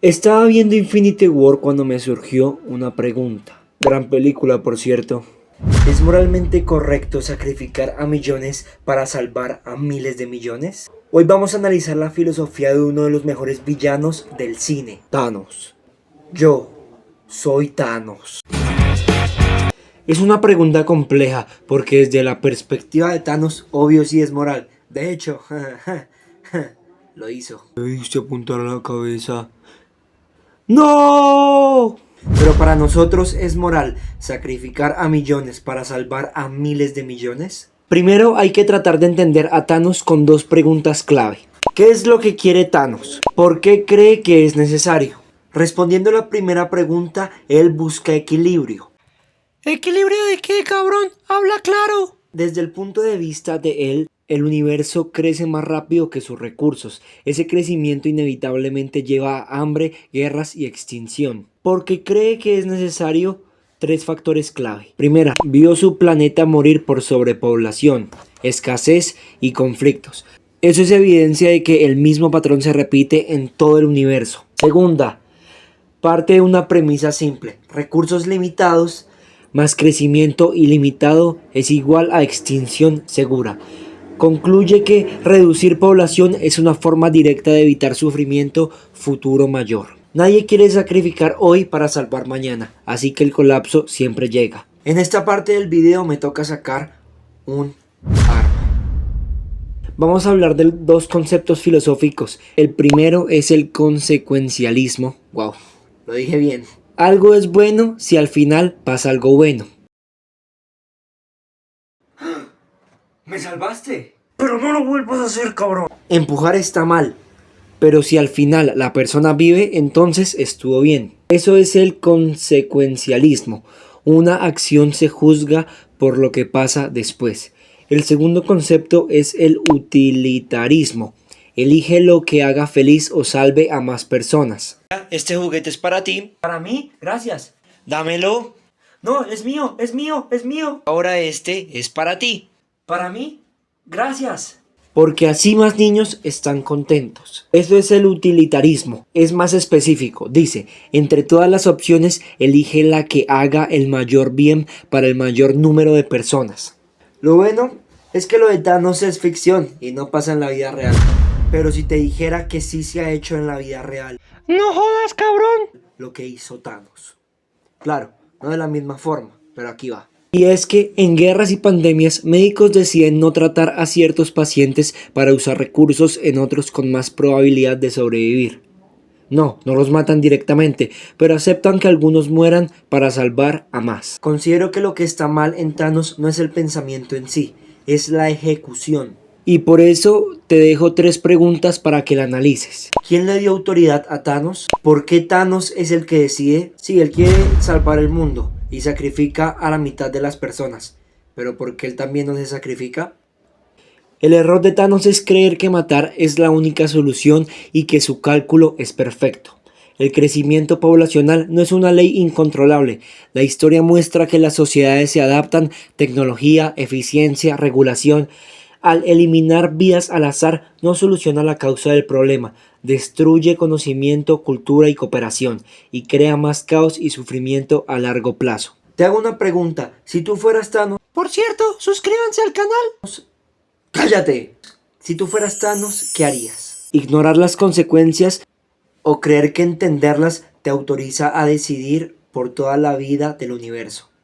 Estaba viendo Infinity War cuando me surgió una pregunta. Gran película, por cierto. ¿Es moralmente correcto sacrificar a millones para salvar a miles de millones? Hoy vamos a analizar la filosofía de uno de los mejores villanos del cine, Thanos. Yo soy Thanos. Es una pregunta compleja porque desde la perspectiva de Thanos, obvio sí es moral. De hecho, lo hizo. Me diste apuntar a la cabeza. ¡No! Pero para nosotros es moral sacrificar a millones para salvar a miles de millones. Primero hay que tratar de entender a Thanos con dos preguntas clave. ¿Qué es lo que quiere Thanos? ¿Por qué cree que es necesario? Respondiendo a la primera pregunta, él busca equilibrio. ¿Equilibrio de qué, cabrón? Habla claro. Desde el punto de vista de él, el universo crece más rápido que sus recursos. Ese crecimiento inevitablemente lleva a hambre, guerras y extinción. Porque cree que es necesario tres factores clave. Primera, vio su planeta morir por sobrepoblación, escasez y conflictos. Eso es evidencia de que el mismo patrón se repite en todo el universo. Segunda, parte de una premisa simple. Recursos limitados más crecimiento ilimitado es igual a extinción segura. Concluye que reducir población es una forma directa de evitar sufrimiento futuro mayor. Nadie quiere sacrificar hoy para salvar mañana, así que el colapso siempre llega. En esta parte del video me toca sacar un arma. Vamos a hablar de dos conceptos filosóficos. El primero es el consecuencialismo. Wow, lo dije bien. Algo es bueno si al final pasa algo bueno. ¡Me salvaste! ¡Pero no lo vuelvas a hacer, cabrón! Empujar está mal, pero si al final la persona vive, entonces estuvo bien. Eso es el consecuencialismo. Una acción se juzga por lo que pasa después. El segundo concepto es el utilitarismo. Elige lo que haga feliz o salve a más personas. Este juguete es para ti. ¿Para mí? Gracias. Dámelo. No, es mío, es mío, es mío. Ahora este es para ti. ¿Para mí? Gracias. Porque así más niños están contentos. Eso es el utilitarismo. Es más específico. Dice, entre todas las opciones, elige la que haga el mayor bien para el mayor número de personas. Lo bueno es que lo de Thanos es ficción y no pasa en la vida real. Pero si te dijera que sí se ha hecho en la vida real. ¡No jodas, cabrón! Lo que hizo Thanos. Claro, no de la misma forma, pero aquí va. Y es que en guerras y pandemias, médicos deciden no tratar a ciertos pacientes para usar recursos en otros con más probabilidad de sobrevivir. No los matan directamente, pero aceptan que algunos mueran para salvar a más. Considero que lo que está mal en Thanos no es el pensamiento en sí, es la ejecución. Y por eso te dejo tres preguntas para que la analices. ¿Quién le dio autoridad a Thanos? ¿Por qué Thanos es el que decide? Sí, él quiere salvar el mundo y sacrifica a la mitad de las personas. ¿Pero por qué él también no se sacrifica? El error de Thanos es creer que matar es la única solución y que su cálculo es perfecto. El crecimiento poblacional no es una ley incontrolable. La historia muestra que las sociedades se adaptan, tecnología, eficiencia, regulación. Al eliminar vidas al azar no soluciona la causa del problema, destruye conocimiento, cultura y cooperación y crea más caos y sufrimiento a largo plazo. Te hago una pregunta, si tú fueras Thanos... Por cierto, suscríbanse al canal. ¡Cállate! Si tú fueras Thanos, ¿qué harías? ¿Ignorar las consecuencias o creer que entenderlas te autoriza a decidir por toda la vida del universo?